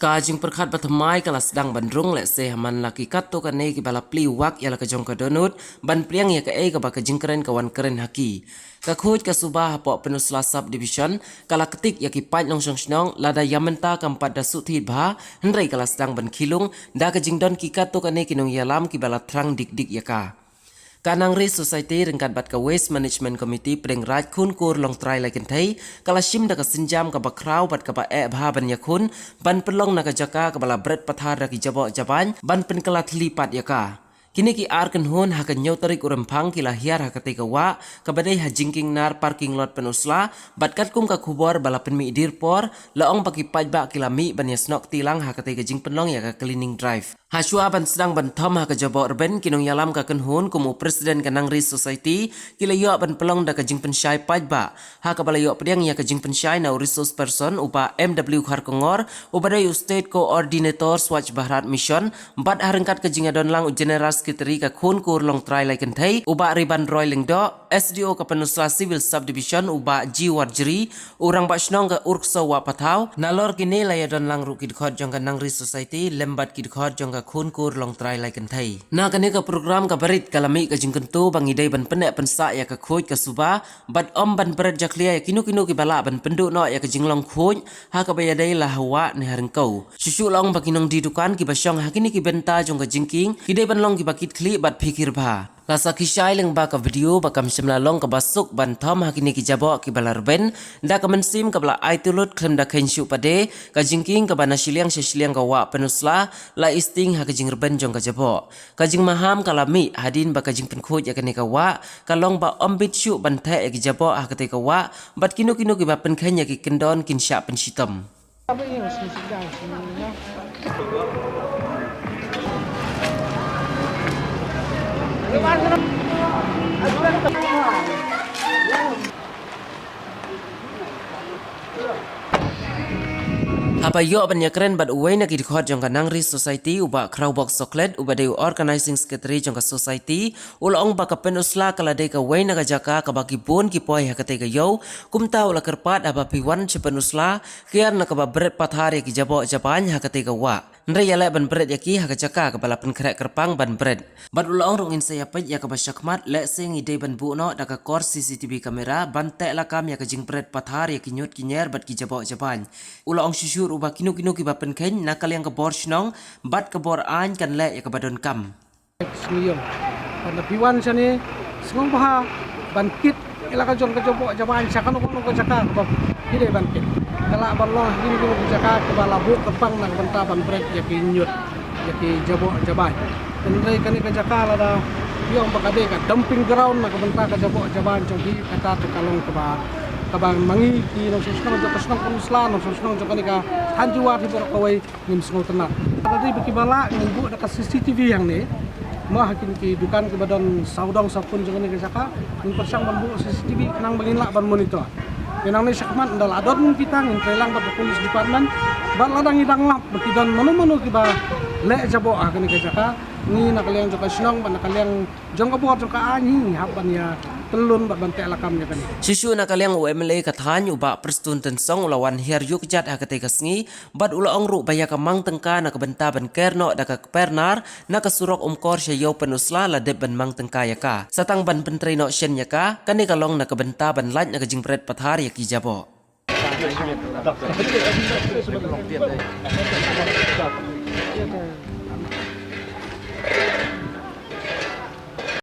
Kajing perkat batamai kalas sedang bandrung le sehaman laki kato kane ki bala pli wak ya la kajong kadonut ban priang ya ka e ka ba kajing keren kawan keren haki. Ka khoj ka subah po penusla sub division kala ketik ya ki pait long song snong lada yamenta kampat da suthi bha hendrai kalas sedang ban khilung da kajing don ki kato kane kinong yalam ki bala trang dik dik ya ka. Kanang Ri Society ringkat bat ka Waste Management Committee pring raj khun kur long try laikin thai kala shim da ka sinjam ka ba kraw bat ka ba e bha ban ya khun ban pelong na ka jaka ka bala bret pathar da ki jabo jaban ban pen kala thli pat ya ka. Kini ki arkan hon hakan nyau tarik urempang kila hiar hakate ka wa ka badai ha jingking nar parking lot penusla bat kat kum ka khubor bala penmi dir por laong paki pajba kila mi ban ya snok tilang hakate ka jing penlong ya ka cleaning drive. Hasua ban sedang ban thom ha ka jabo urban kinong yalam ka kan hon kumu presiden Kanang Ri Society kila yo ban pelong da ka jing pensyai pajba ha ka bala yo pediang ya ka jing pensyai na resource person upa MW Kharkongor ubadai state coordinator Swachh Bharat mission bat harengkat ka jing adon lang general sekretari ka khun kur long try laikin thai uba riban roy lingdo SDO ka penusla civil subdivision uba G Warjri urang ba snong ka urkso wa pathau nalor kini layadon lang rukid khot jong Kanang Ri Society lembat kid khot jong ka khun kur long try laikin thai na kani ka program ka barit kalami ka jingkentu bangidai ban penek pensa ya ka khoj ka suba bat om ban berat jaklia ya kinu ki bala ban penduk no ya ka jinglong khoj ha ka bayadai la hawa ni harengkau susu long bakinong di dukan ki basyong ha kini ki benta jong ka jingking kidai ban long ki bakit kli bat pikir bha lasa kisai leng ba ka video ba kam semla long ka basuk ban thom hakini ki jabo ki balar ben da ka mensim ka bala ai tulut khlem da khensu pade ka jingking ka bana siliang siliang ka wa penusla la isting ha ka jing rben jong ka jabo ka jing maham kala mi hadin ba ka jing pen khoj ya ka ne ka wa ka long ba ombit shu ban the ya ki jabo ha ka te ka wa bat kinu ki ba pen khen ya ki kendon kin sya pen sitam Apa yo ban ya keren bat uway na kidkhot jong Kanang Ri Society uba Crowbox Chocolate uba de organizing secretary jong ka society ulong ba ka penusla kala de ka way na ka jaka ka bagi bon ki poi hakate ka yo kumta ula kerpat aba piwan che penusla kiar na ka ba bret pathar ya ki jabo japan hakate ka wa ndre yala ban bret ya ki haka jaka ka bala pen krek kerpang ban bret bat ulong rungin saya pet ya ka ba syakmat le sing ide ban bu no da ka kor CCTV kamera ban te la kam ya ka jing bret pathar ya ki nyut ki nyer bat ki jabo japan ulong syusyur uba kinu ki ba pen khen nakal yang ka bor snong bat ka bor an kan le ya ka badon kam Sngiyong pada piwan sani sngong baha ban kit ila ka jon ka jobo jaban sakan ko ko jaka ko hide ban kit kala ban lo hini ko jaka ka bala bu kepang nang benta ban brek ya ki nyut ya ki jobo jaban endrai kani ka jaka la da yong bakade ka dumping ground na ka benta ka jobo jaban jogi kata to kalong ka ba kabang mangi ki no susnong jo kasnong penusla no susnong jo kanika hanjuwa ti bor kawai ngim sngo tenat tadi beki bala ngimbu da CCTV yang ni ma hakin ki dukan ke badan saudang sapun jo kanika jaka ngim persang ban bu CCTV nang bangin ban monitor enang ni sakman ndal adon kita ngin trelang ba polis department ban ladang idang lap beki dan manu ki ba le jabo kanika jaka ni nakaliang jo kasnong ban nakaliang jong ka buat jo ka ani haban ya telun bat bantai lakam nya kan susu nakaliang UMLA kathan uba prestun tensong lawan hiar yuk jat hakate kasngi bat ula ongru baya ka mang tengka na ka benta ban kerno da ka pernar na ka surok umkor syayo penusla la de ban mang tengka ya ka satang ban pentri no shen ya ka kani kalong na ka benta ban laj na ka jing pret pathar ya ki jabo